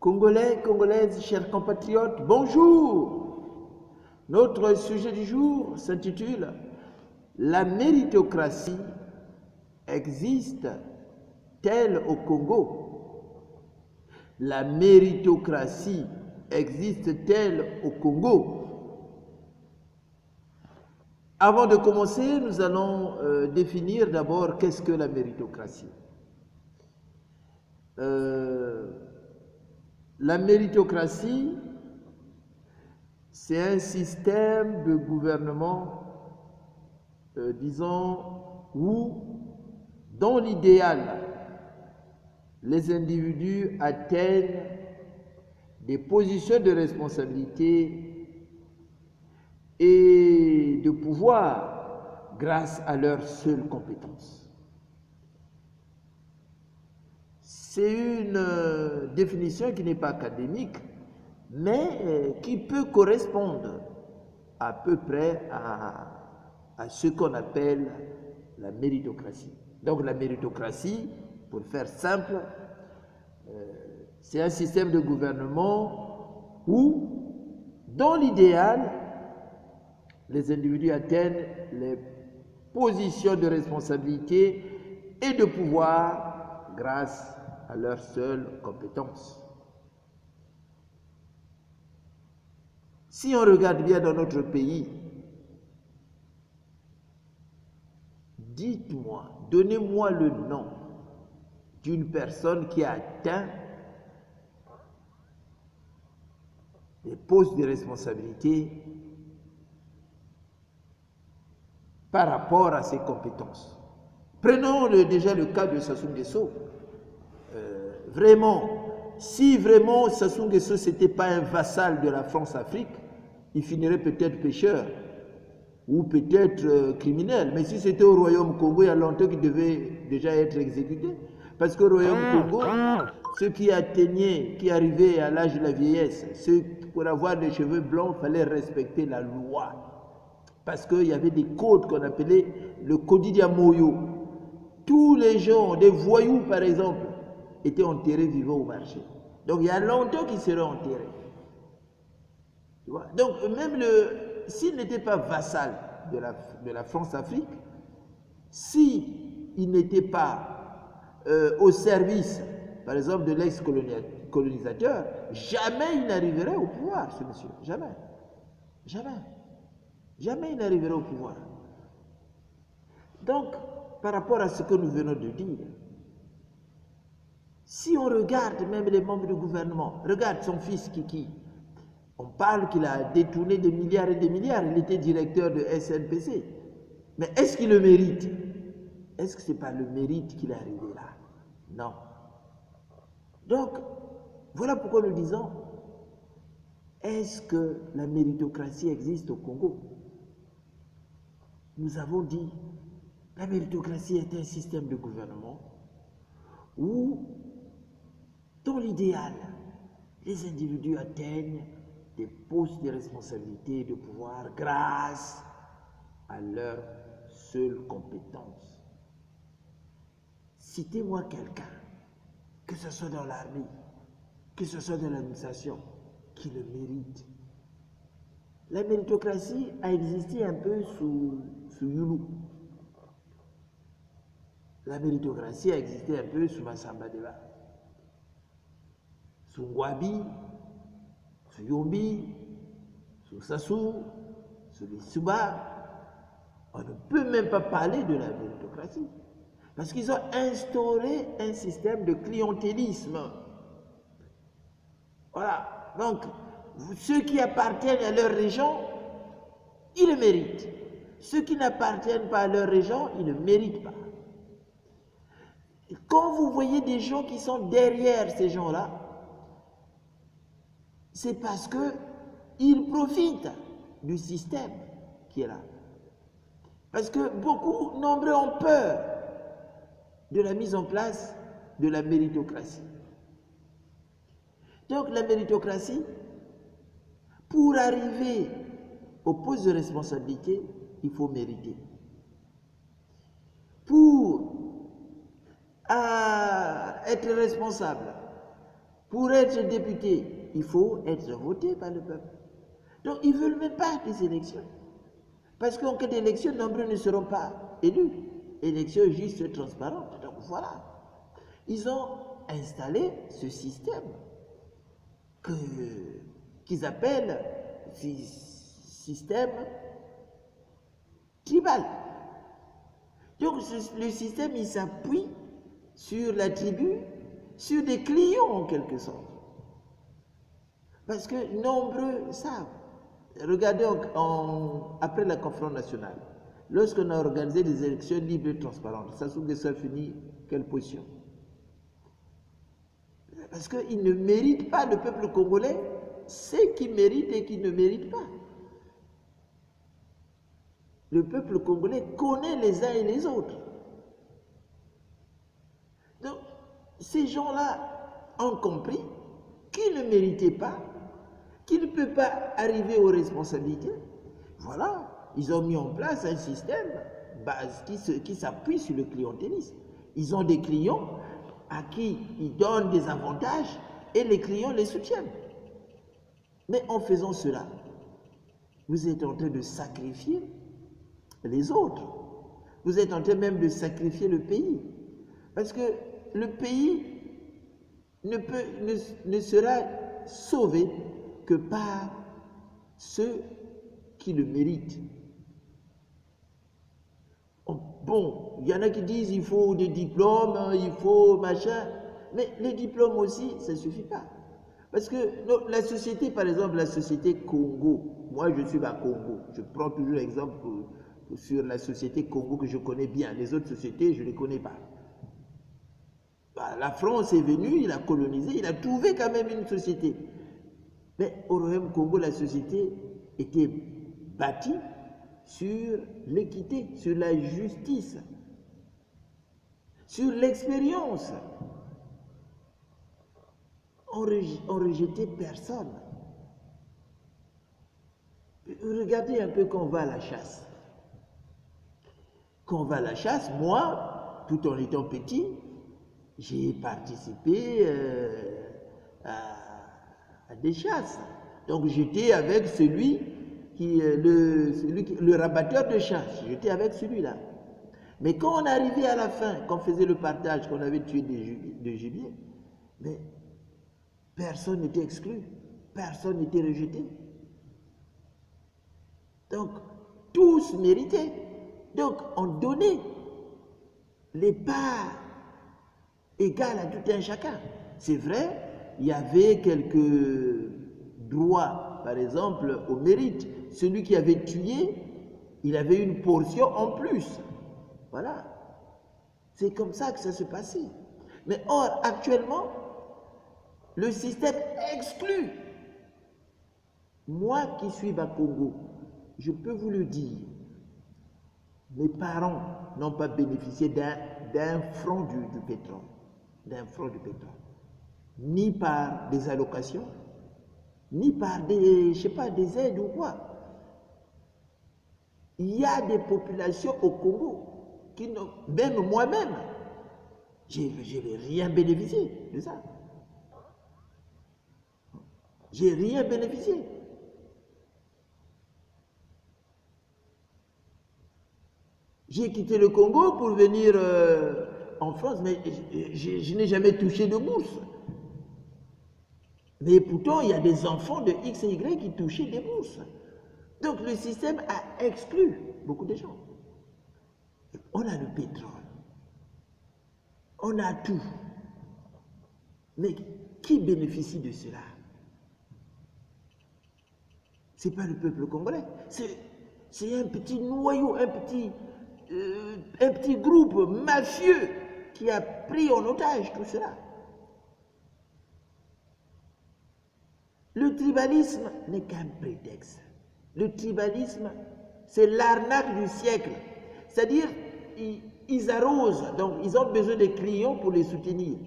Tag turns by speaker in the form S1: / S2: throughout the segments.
S1: Congolais, Congolaises, chers compatriotes, bonjour. Notre sujet du jour s'intitule « La méritocratie existe-t-elle au Congo ?» La méritocratie existe-t-elle au Congo? Avant de commencer, nous allons définir d'abord qu'est-ce que la méritocratie. La méritocratie, c'est un système de gouvernement, disons, où, dans l'idéal, les individus atteignent des positions de responsabilité et de pouvoir grâce à leurs seules compétences. C'est une définition qui n'est pas académique, mais qui peut correspondre à peu près à ce qu'on appelle la méritocratie. Donc la méritocratie, pour faire simple, c'est un système de gouvernement où, dans l'idéal, les individus atteignent les positions de responsabilité et de pouvoir grâce à leurs seules compétences. Si on regarde bien dans notre pays, dites-moi, donnez-moi le nom d'une personne qui a atteint des postes de responsabilité par rapport à ses compétences. Prenons déjà le cas de Sassou Nguesso. Vraiment, si vraiment Sassou Nguesso n'était pas un vassal de la France-Afrique, il finirait peut-être pécheur ou peut-être criminel. Mais si c'était au Royaume Congo, il y a longtemps qu'il devait déjà être exécuté. Parce qu'au Royaume Congo, ceux qui atteignaient, qui arrivaient à l'âge de la vieillesse, ceux pour avoir des cheveux blancs, il fallait respecter la loi. Parce qu'il y avait des codes qu'on appelait le Kodidia Moyo. Tous les gens, des voyous par exemple, étaient enterrés vivants au marché. Donc il y a longtemps qu'ils seraient enterrés. Tu vois? Donc même s'il n'était pas vassal de la France-Afrique, s'il n'était pas au service, par exemple, de l'ex-colonisateur, jamais il n'arriverait au pouvoir, ce monsieur. Jamais. Jamais. Jamais il n'arriverait au pouvoir. Donc, par rapport à ce que nous venons de dire, si on regarde même les membres du gouvernement, regarde son fils Kiki, on parle qu'il a détourné des milliards et des milliards, il était directeur de SNPC. Mais est-ce qu'il le mérite? Est-ce que ce n'est pas le mérite qu'il est arrivé là? Non. Donc, voilà pourquoi nous disons, est-ce que la méritocratie existe au Congo? Nous avons dit, la méritocratie est un système de gouvernement où, dans l'idéal, les individus atteignent des postes de responsabilité et de pouvoir grâce à leurs seules compétences. Citez-moi quelqu'un, que ce soit dans l'armée, que ce soit dans l'administration, qui le mérite. La méritocratie a existé un peu sous Youlou. La méritocratie a existé un peu sous Massamba Deba, sous Ngwabi, sous Yombi, sous Sassou, sous les Souba. On ne peut même pas parler de la méritocratie. Parce qu'ils ont instauré un système de clientélisme. Voilà. Donc, ceux qui appartiennent à leur région, ils le méritent. Ceux qui n'appartiennent pas à leur région, ils ne méritent pas. Et quand vous voyez des gens qui sont derrière ces gens-là, c'est parce qu'ils profitent du système qui est là. Parce que beaucoup, nombreux ont peur de la mise en place de la méritocratie. Donc la méritocratie, pour arriver au poste de responsabilité, il faut mériter. Pour être responsable, Pour être député, il faut être voté par le peuple. Donc ils ne veulent même pas des élections. Parce qu'en cas d'élection, nombreux ne seront pas élus. Élection juste et transparente. Donc voilà. Ils ont installé ce système qu'ils appellent système tribal. Donc le système, il s'appuie sur la tribu, sur des clients en quelque sorte. Parce que nombreux savent. Regardez après la conférence nationale, lorsqu'on a organisé des élections libres et transparentes, Sassou Nguesso a fini quelle position? Parce qu'il ne mérite pas, le peuple congolais, ce qui mérite et qui ne mérite pas. Le peuple congolais connaît les uns et les autres. Donc, ces gens-là ont compris qu'ils ne méritaient pas, qu'ils ne peuvent pas arriver aux responsabilités. Voilà, ils ont mis en place un système qui s'appuie sur le clientélisme. Ils ont des clients à qui ils donnent des avantages et les clients les soutiennent. Mais en faisant cela, vous êtes en train de sacrifier les autres. Vous êtes en train même de sacrifier le pays. Parce que le pays ne sera sauvé que par ceux qui le méritent. Bon, il y en a qui disent il faut des diplômes, il faut machin, mais les diplômes aussi, ça ne suffit pas. Parce que la société, par exemple, la société Congo, moi je suis à Congo, je prends toujours l'exemple sur la société Congo que je connais bien, les autres sociétés, je ne les connais pas. La France est venue, il a colonisé, il a trouvé quand même une société. Mais au Royaume Congo, la société était bâtie sur l'équité, sur la justice, sur l'expérience. On rejetait personne. Regardez un peu quand on va à la chasse. Quand on va à la chasse, moi, tout en étant petit, j'ai participé à des chasses. Donc j'étais avec celui qui est le rabatteur de chasse. J'étais avec celui-là. Mais quand on arrivait à la fin, qu'on faisait le partage, qu'on avait tué des gibiers, mais personne n'était exclu, personne n'était rejeté. Donc, tous méritaient. Donc, on donnait les parts égales à tout un chacun. C'est vrai, il y avait quelques droits, par exemple, au mérite. Celui qui avait tué, il avait une portion en plus. Voilà. C'est comme ça que ça se passait. Mais or, actuellement, le système exclut. Moi qui suis à Congo, je peux vous le dire, mes parents n'ont pas bénéficié d'un franc du pétrole. D'un franc du pétrole. Ni par des allocations, ni par des, je sais pas, des aides ou quoi. Il y a des populations au Congo qui n'ont, même moi-même, je n'ai rien bénéficié de ça. J'ai rien bénéficié. J'ai quitté le Congo pour venir en France, mais je n'ai jamais touché de bourse. Mais pourtant, il y a des enfants de X et Y qui touchaient des bourses. Donc le système a exclu beaucoup de gens. On a le pétrole. On a tout. Mais qui bénéficie de cela? Ce n'est pas le peuple congolais. C'est un petit noyau, un petit groupe mafieux qui a pris en otage tout cela. Le tribalisme n'est qu'un prétexte. Le tribalisme, c'est l'arnaque du siècle. C'est-à-dire, ils arrosent, donc ils ont besoin des clients pour les soutenir.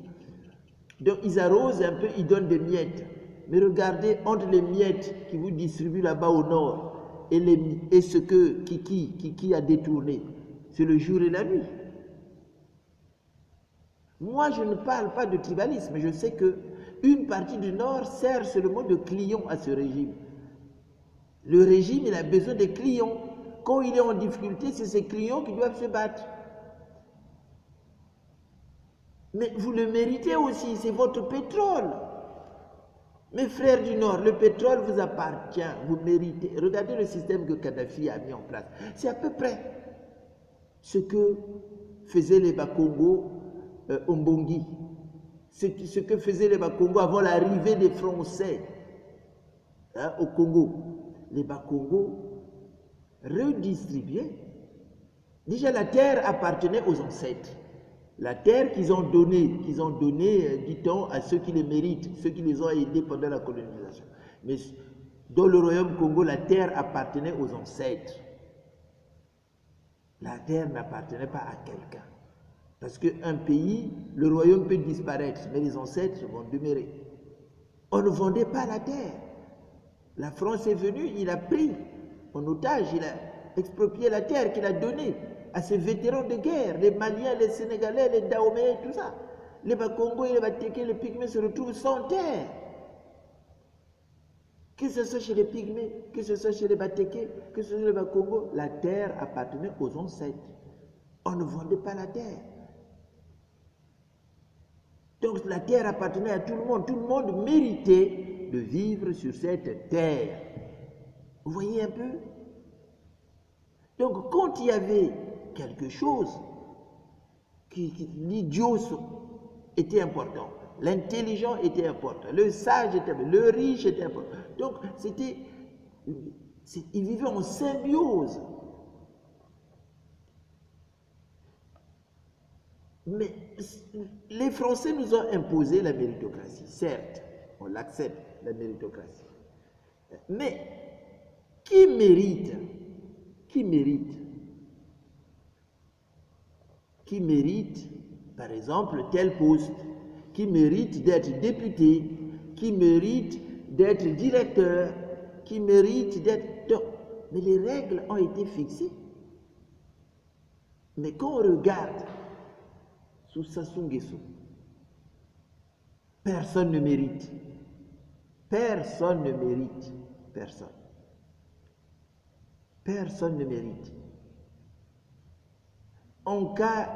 S1: Donc ils arrosent un peu, ils donnent des miettes. Mais regardez, entre les miettes qui vous distribuent là-bas au nord et ce que Kiki a détourné, c'est le jour et la nuit. Moi, je ne parle pas de tribalisme. Je sais que une partie du Nord sert seulement de client à ce régime. Le régime, il a besoin de clients. Quand il est en difficulté, c'est ces clients qui doivent se battre. Mais vous le méritez aussi, c'est votre pétrole. Mes frères du Nord, le pétrole vous appartient, vous méritez. Regardez le système que Kadhafi a mis en place. C'est à peu près ce que faisaient les Bakongo au Mbongi. Ce que faisaient les Bakongo avant l'arrivée des Français au Congo. Les Bakongo redistribuaient. Déjà, la terre appartenait aux ancêtres. La terre qu'ils ont donnée, dit-on, à ceux qui les méritent, ceux qui les ont aidés pendant la colonisation. Mais dans le royaume Congo, la terre appartenait aux ancêtres. La terre n'appartenait pas à quelqu'un. Parce qu'un pays, le royaume peut disparaître, mais les ancêtres vont demeurer. On ne vendait pas la terre. La France est venue, il a pris en otage, il a exproprié la terre qu'il a donnée à ces vétérans de guerre, les Maliens, les Sénégalais, les Dahoméens, tout ça. Les Bakongo et les Batéké, les Pygmées se retrouvent sans terre. Que ce soit chez les Pygmées, que ce soit chez les Batéké, que ce soit chez les Bakongo, la terre appartenait aux ancêtres. On ne vendait pas la terre. Donc la terre appartenait à tout le monde. Tout le monde méritait de vivre sur cette terre. Vous voyez un peu? Donc quand il y avait quelque chose l'idiot était important, l'intelligent était important, le sage était important, le riche était important. Donc ils vivaient en symbiose. Mais les Français nous ont imposé la méritocratie, certes, on l'accepte, la méritocratie. Mais qui mérite, par exemple, tel poste, qui mérite d'être député, qui mérite d'être directeur, qui mérite d'être... Mais les règles ont été fixées. Mais quand on regarde sous Sassou Nguesso, personne ne mérite. Personne ne mérite. Personne. Personne ne mérite. En cas,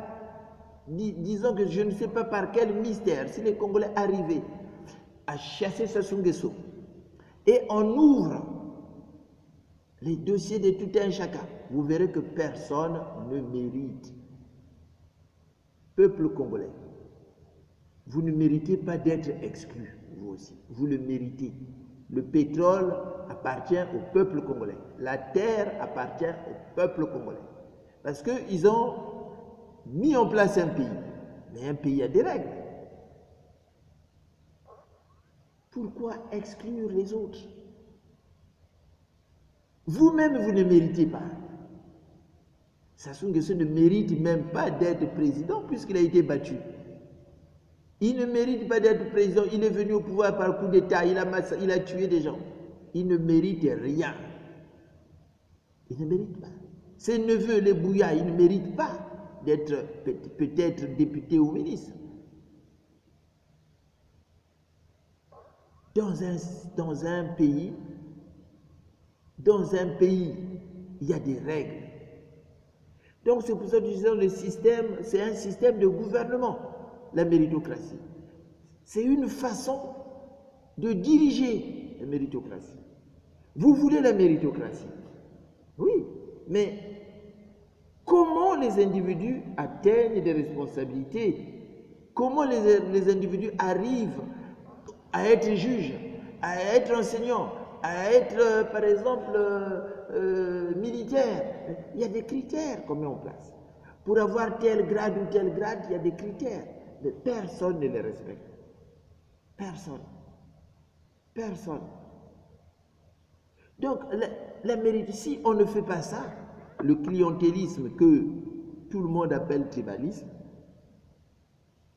S1: disons que je ne sais pas par quel mystère, si les Congolais arrivaient à chasser Sassou Nguesso et on ouvre les dossiers de tout un chacun, vous verrez que personne ne mérite. Peuple congolais, vous ne méritez pas d'être exclu, vous aussi. Vous le méritez. Le pétrole appartient au peuple congolais. La terre appartient au peuple congolais. Parce qu'ils ont mis en place un pays. Mais un pays a des règles. Pourquoi exclure les autres? Vous-même, vous ne méritez pas. Sassou Nguesso ne mérite même pas d'être président puisqu'il a été battu. Il ne mérite pas d'être président. Il est venu au pouvoir par coup d'État. Il a tué des gens. Il ne mérite rien. Il ne mérite pas. Ses neveux, les Bouya, ils ne méritent pas d'être peut-être député ou ministre. Dans un pays, il y a des règles. Donc c'est pour ça que je disais, le système, c'est un système de gouvernement, la méritocratie. C'est une façon de diriger la méritocratie. Vous voulez la méritocratie? Oui, mais comment les individus atteignent des responsabilités? Comment les individus arrivent à être juges, à être enseignants, à être, par exemple, militaire? Il y a des critères qu'on met en place. Pour avoir tel grade ou tel grade, il y a des critères. Mais personne ne les respecte. Personne. Personne. Donc, la mérite, si on ne fait pas ça, le clientélisme que tout le monde appelle tribalisme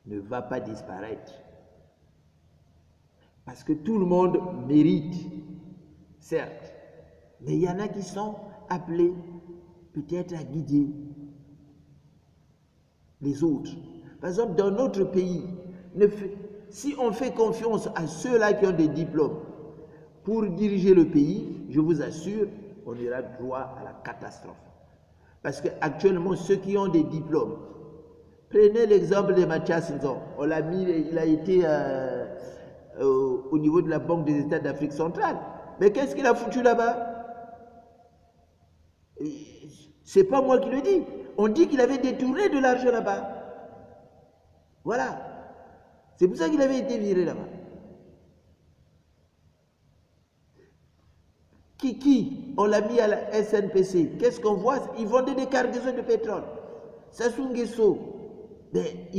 S1: ne va pas disparaître. Parce que tout le monde mérite, certes, mais il y en a qui sont appelés peut-être à guider les autres. Par exemple, dans notre pays, si on fait confiance à ceux-là qui ont des diplômes pour diriger le pays, je vous assure, on ira droit à la catastrophe. Parce qu'actuellement, ceux qui ont des diplômes, prenez l'exemple de Mathias Nzon, on l'a mis, il a été au niveau de la Banque des États d'Afrique centrale. Mais qu'est-ce qu'il a foutu là-bas? C'est pas moi qui le dis. On dit qu'il avait détourné de l'argent là-bas. Voilà. C'est pour ça qu'il avait été viré là-bas. Qui on l'a mis à la SNPC. Qu'est-ce qu'on voit? Ils vendaient des cargaisons de pétrole. Sassou Nguesso, mais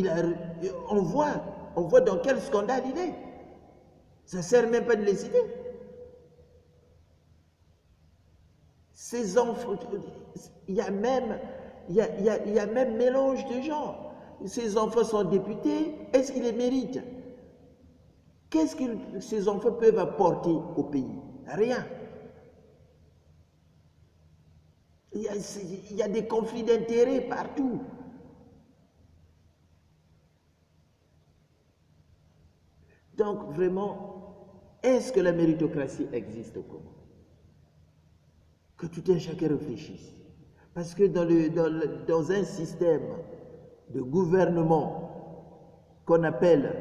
S1: on voit dans quel scandale il est. Ça ne sert même pas de les citer. Ces enfants, il y a même mélange de gens. Ces enfants sont députés, est-ce qu'ils les méritent? Qu'est-ce que ces enfants peuvent apporter au pays? Rien. Il y a des conflits d'intérêts partout. Donc vraiment, est-ce que la méritocratie existe au Congo? Que tout un chacun réfléchisse. Parce que dans un système de gouvernement qu'on appelle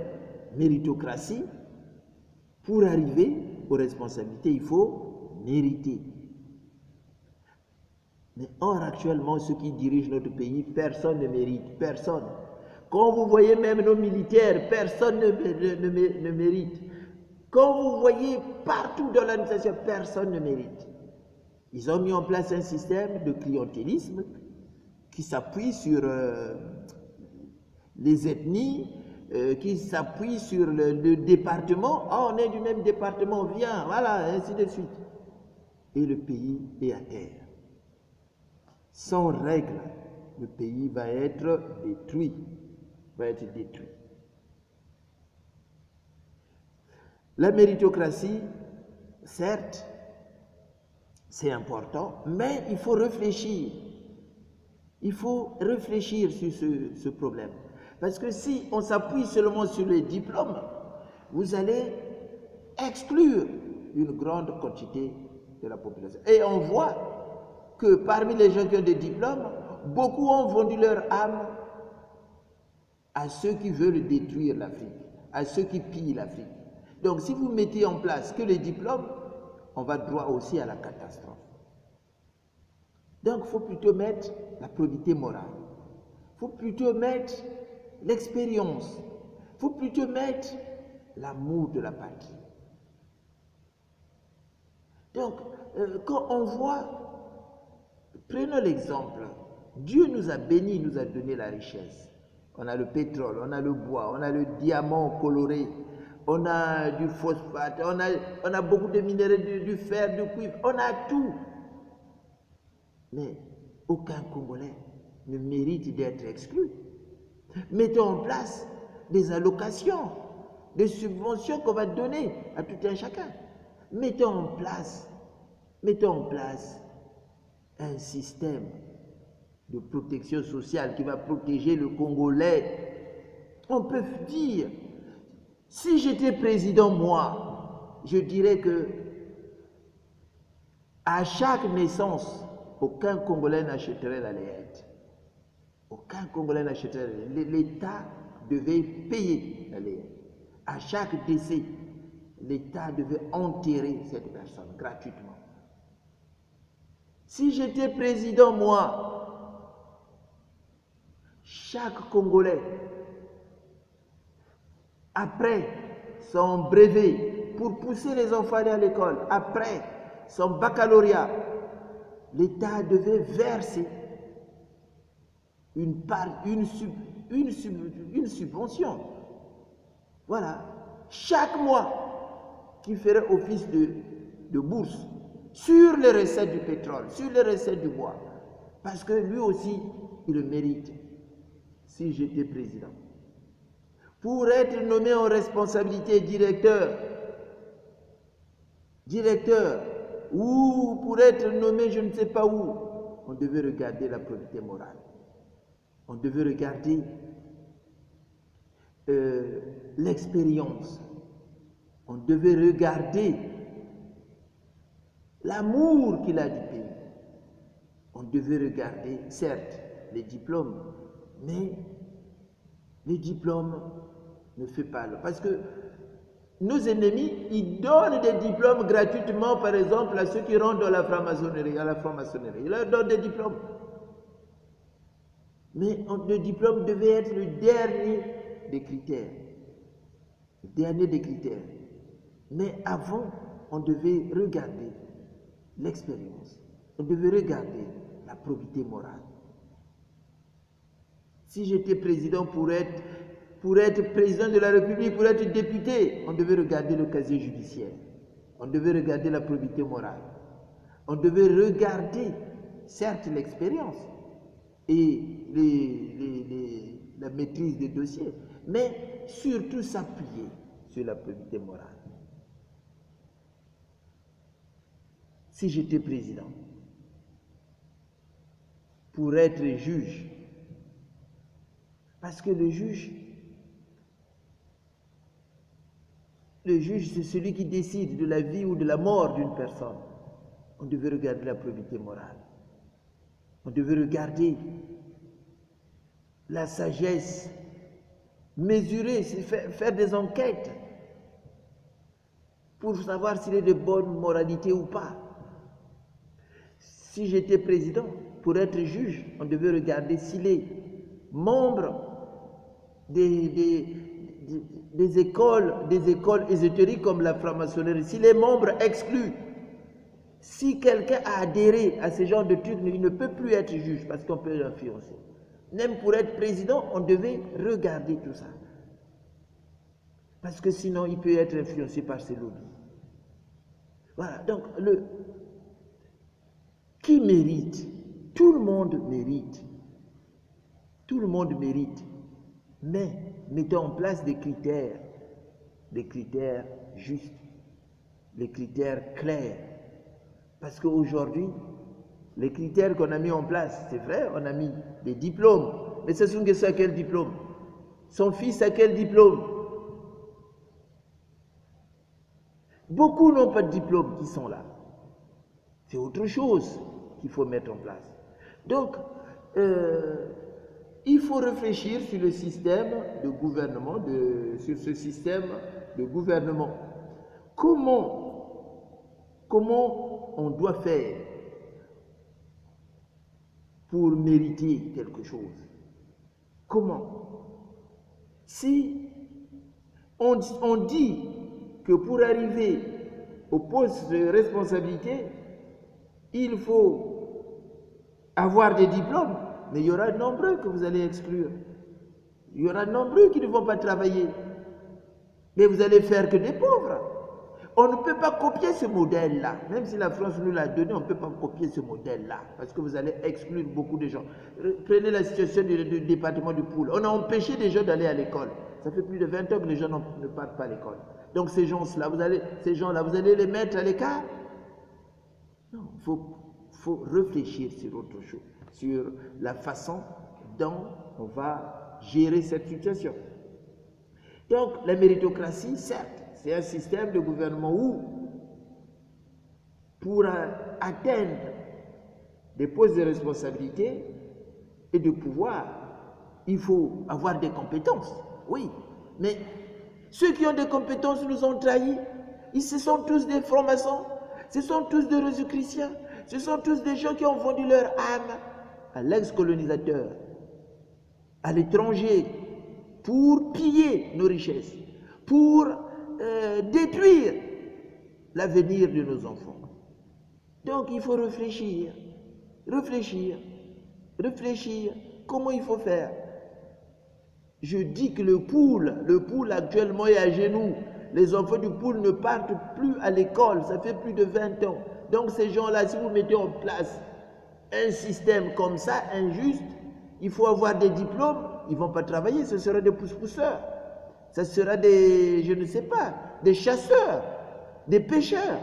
S1: méritocratie, pour arriver aux responsabilités, il faut mériter. Mais or, actuellement, ceux qui dirigent notre pays, personne ne mérite, personne. Quand vous voyez même nos militaires, personne ne mérite. Quand vous voyez partout dans l'administration, personne ne mérite. Ils ont mis en place un système de clientélisme qui s'appuie sur les ethnies, qui s'appuie sur le département. Ah, on est du même département, viens, voilà, ainsi de suite. Et le pays est à terre. Sans règle, le pays va être détruit. La méritocratie, certes, c'est important, mais il faut réfléchir. Il faut réfléchir sur ce problème. Parce que si on s'appuie seulement sur les diplômes, vous allez exclure une grande quantité de la population. Et on voit que parmi les gens qui ont des diplômes, beaucoup ont vendu leur âme à ceux qui veulent détruire l'Afrique, à ceux qui pillent l'Afrique. Donc si vous mettez en place que les diplômes, on va droit aussi à la catastrophe. Donc il faut plutôt mettre la probité morale, il faut plutôt mettre l'expérience, il faut plutôt mettre l'amour de la patrie. Donc, quand on voit, prenons l'exemple, Dieu nous a bénis, il nous a donné la richesse. On a le pétrole, on a le bois, on a le diamant coloré, on a du phosphate, on a beaucoup de minéraux, du fer, du cuivre, on a tout. Mais aucun Congolais ne mérite d'être exclu. Mettons en place des allocations, des subventions qu'on va donner à tout un chacun. Mettons en place un système de protection sociale qui va protéger le Congolais. On peut dire, si j'étais président, moi, je dirais que à chaque naissance, aucun Congolais n'achèterait la layette. Aucun Congolais n'achèterait la layette. L'État devait payer la layette. À chaque décès, l'État devait enterrer cette personne gratuitement. Si j'étais président, moi, chaque Congolais, après son brevet, pour pousser les enfants à l'école, après son baccalauréat, l'État devait verser une subvention. Voilà. Chaque mois, qui ferait office de bourse sur les recettes du pétrole, sur les recettes du bois. Parce que lui aussi, il le mérite, si j'étais président. Pour être nommé en responsabilité directeur, ou pour être nommé je ne sais pas où, on devait regarder la probité morale. On devait regarder l'expérience. On devait regarder l'amour qu'il a du pays. On devait regarder, certes, les diplômes, mais les diplômes ne font pas. Parce que nos ennemis, ils donnent des diplômes gratuitement, par exemple, à ceux qui rentrent dans la franc-maçonnerie, à la franc-maçonnerie. Ils leur donnent des diplômes. Mais le diplôme devait être le dernier des critères. Le dernier des critères. Mais avant, on devait regarder l'expérience. On devait regarder la probité morale. Si j'étais président pour être président de la République, pour être député, on devait regarder le casier judiciaire. On devait regarder la probité morale. On devait regarder, certes, l'expérience et la maîtrise des dossiers, mais surtout s'appuyer sur la probité morale. Si j'étais président, pour être juge, parce que le juge, c'est celui qui décide de la vie ou de la mort d'une personne. On devait regarder la probité morale. On devait regarder la sagesse, mesurer, faire des enquêtes pour savoir s'il est de bonne moralité ou pas. Si j'étais président, pour être juge, on devait regarder s'il est membre des écoles ésotériques comme la franc-maçonnerie, s'il est membre exclu. Si quelqu'un a adhéré à ce genre de trucs, il ne peut plus être juge parce qu'on peut l'influencer. Même pour être président, on devait regarder tout ça. Parce que sinon, il peut être influencé par ses lobbies. Voilà, donc qui mérite? Tout le monde mérite. Tout le monde mérite. Mais mettons en place des critères justes, des critères clairs. Parce qu'aujourd'hui, les critères qu'on a mis en place, c'est vrai, on a mis des diplômes. Mais ce sont à quel diplôme? Son fils à quel diplôme? Beaucoup n'ont pas de diplôme qui sont là. C'est autre chose qu'il faut mettre en place. Donc, il faut réfléchir sur le système de gouvernement, sur ce système de gouvernement. Comment on doit faire pour mériter quelque chose? Comment? Si on dit que pour arriver au poste de responsabilité, il faut avoir des diplômes, mais il y aura nombreux que vous allez exclure. Il y aura nombreux qui ne vont pas travailler. Mais vous allez faire que des pauvres. On ne peut pas copier ce modèle-là. Même si la France nous l'a donné, on ne peut pas copier ce modèle-là. Parce que vous allez exclure beaucoup de gens. Prenez la situation du département du Poul. On a empêché des gens d'aller à l'école. Ça fait plus de 20 ans que les gens ne partent pas à l'école. Donc ces gens-là, vous allez les mettre à l'écart? Non, il faut réfléchir sur autre chose, sur la façon dont on va gérer cette situation. Donc la méritocratie, certes, c'est un système de gouvernement où, pour atteindre des postes de responsabilité et de pouvoir, il faut avoir des compétences, oui. Mais ceux qui ont des compétences nous ont trahis. Ce sont tous des francs-maçons, ce sont tous des Jésus-chrétiens, ce sont tous des gens qui ont vendu leur âme à l'ex-colonisateur, à l'étranger, pour piller nos richesses, pour détruire l'avenir de nos enfants. Donc il faut réfléchir, comment il faut faire. Je dis que le Poul actuellement est à genoux. Les enfants du Poul ne partent plus à l'école, ça fait plus de 20 ans. Donc ces gens-là, si vous mettez en place un système comme ça, injuste, il faut avoir des diplômes, ils ne vont pas travailler, ce sera des pousse-pousseurs. Ce sera des, je ne sais pas, des chasseurs, des pêcheurs.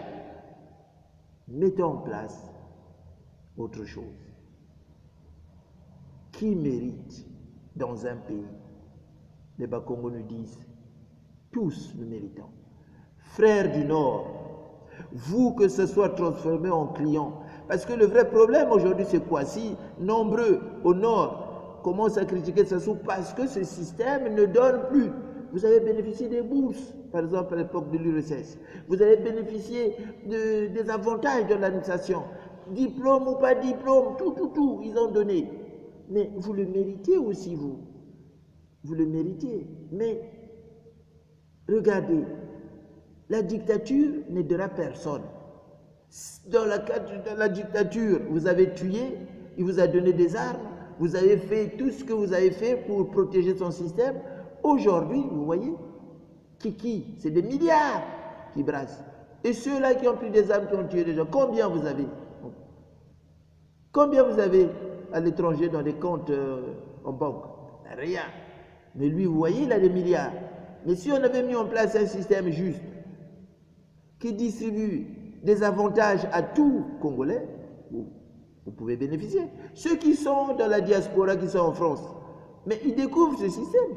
S1: Mettons en place autre chose. Qui mérite dans un pays les Bakongos nous disent, tous nous méritons. Frères du Nord, vous que ce soit transformé en client, parce que le vrai problème aujourd'hui c'est quoi? Si nombreux au Nord commencent à critiquer Sassou parce que ce système ne donne plus. Vous avez bénéficié des bourses, par exemple à l'époque de l'URSS. Vous avez bénéficié des avantages de l'administration. Diplôme ou pas diplôme, tout, ils ont donné. Mais vous le méritez aussi, vous. Vous le méritez. Mais regardez, la dictature n'aidera personne. Dans la dictature, vous avez tué, il vous a donné des armes, vous avez fait tout ce que vous avez fait pour protéger son système. Aujourd'hui, vous voyez, qui c'est des milliards qui brassent. Et ceux-là qui ont pris des armes, qui ont tué des gens, combien vous avez? Combien vous avez à l'étranger dans des comptes en banque? Rien. Mais lui, vous voyez, il a des milliards. Mais si on avait mis en place un système juste, qui distribue des avantages à tout Congolais, vous pouvez bénéficier. Ceux qui sont dans la diaspora, qui sont en France, mais ils découvrent ce système.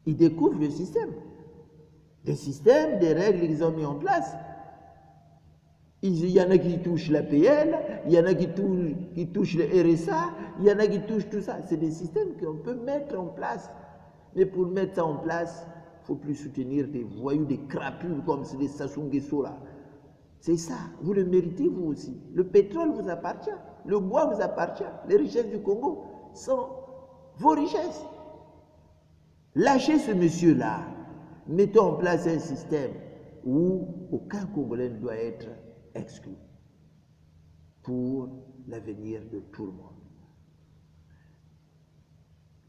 S1: Ils découvrent le système. Des systèmes, des règles qu'ils ont mis en place. Il y en a qui touchent l'APL, il y en a qui touchent le RSA, il y en a qui touchent tout ça. C'est des systèmes qu'on peut mettre en place. Mais pour mettre ça en place, il ne faut plus soutenir des voyous, des crapules comme des Sassou Nguesso là. C'est ça. Vous le méritez vous aussi. Le pétrole vous appartient. Le bois vous appartient. Les richesses du Congo sont vos richesses. Lâchez ce monsieur-là. Mettons en place un système où aucun Congolais ne doit être exclu pour l'avenir de tout le monde.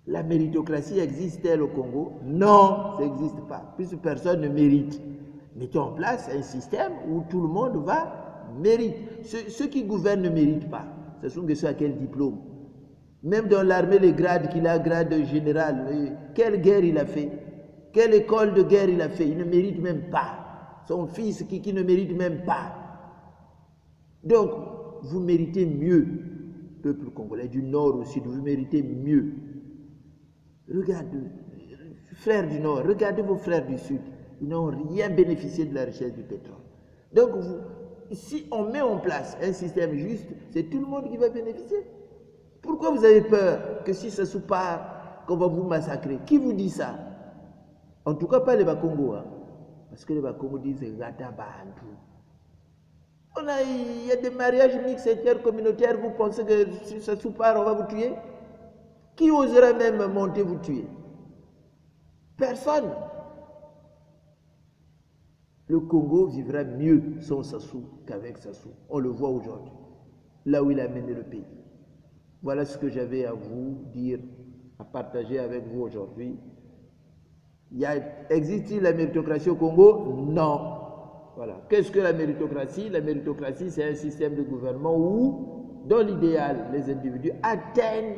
S1: La méritocratie existe-t-elle au Congo? Non, ça n'existe pas, puisque personne ne mérite. Mettons en place un système où tout le monde mérite. Ceux qui gouvernent ne méritent pas. Ce sont ceux à quel diplôme? Même dans l'armée, les grades qu'il a, grade général, quelle guerre il a fait? Quelle école de guerre il a fait? Il ne mérite même pas. Son fils qui ne mérite même pas. Donc, vous méritez mieux, peuple congolais, du nord au sud, vous méritez mieux. Regardez, frères du nord, regardez vos frères du sud. Ils n'ont rien bénéficié de la richesse du pétrole. Donc, si on met en place un système juste, c'est tout le monde qui va bénéficier. Pourquoi vous avez peur que si ça se part, qu'on va vous massacrer? Qui vous dit ça? En tout cas, pas les Bakongo. Hein? Parce que les Bakongo disent Gata Bantu. Il y a des mariages mixtes intercommunautaires, vous pensez que si ça se part, on va vous tuer? Qui osera même monter vous tuer? Personne. Le Congo vivra mieux sans Sassou qu'avec Sassou. On le voit aujourd'hui, là où il a mené le pays. Voilà ce que j'avais à vous dire, à partager avec vous aujourd'hui. Existe-t-il la méritocratie au Congo? Non. Voilà. Qu'est-ce que la méritocratie? La méritocratie, c'est un système de gouvernement où, dans l'idéal, les individus atteignent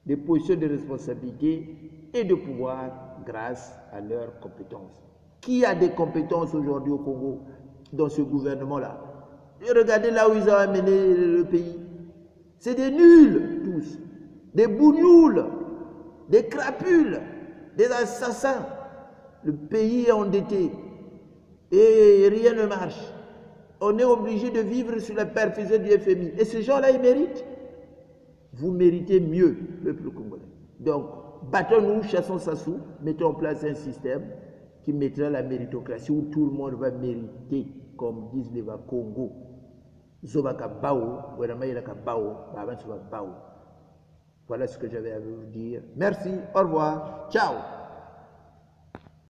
S1: des positions de responsabilité et de pouvoir grâce à leurs compétences. Qui a des compétences aujourd'hui au Congo dans ce gouvernement-là? Regardez là où ils ont amené le pays. C'est des nuls tous, des bougnoules, des crapules, des assassins. Le pays est endetté et rien ne marche. On est obligé de vivre sur la perfusion du FMI. Et ces gens-là, ils méritent. Vous méritez mieux, peuple congolais. Donc, battons-nous, chassons Sassou, mettons en place un système qui mettra la méritocratie où tout le monde va mériter, comme disent les Congo. Voilà ce que j'avais à vous dire. Merci, au revoir, ciao.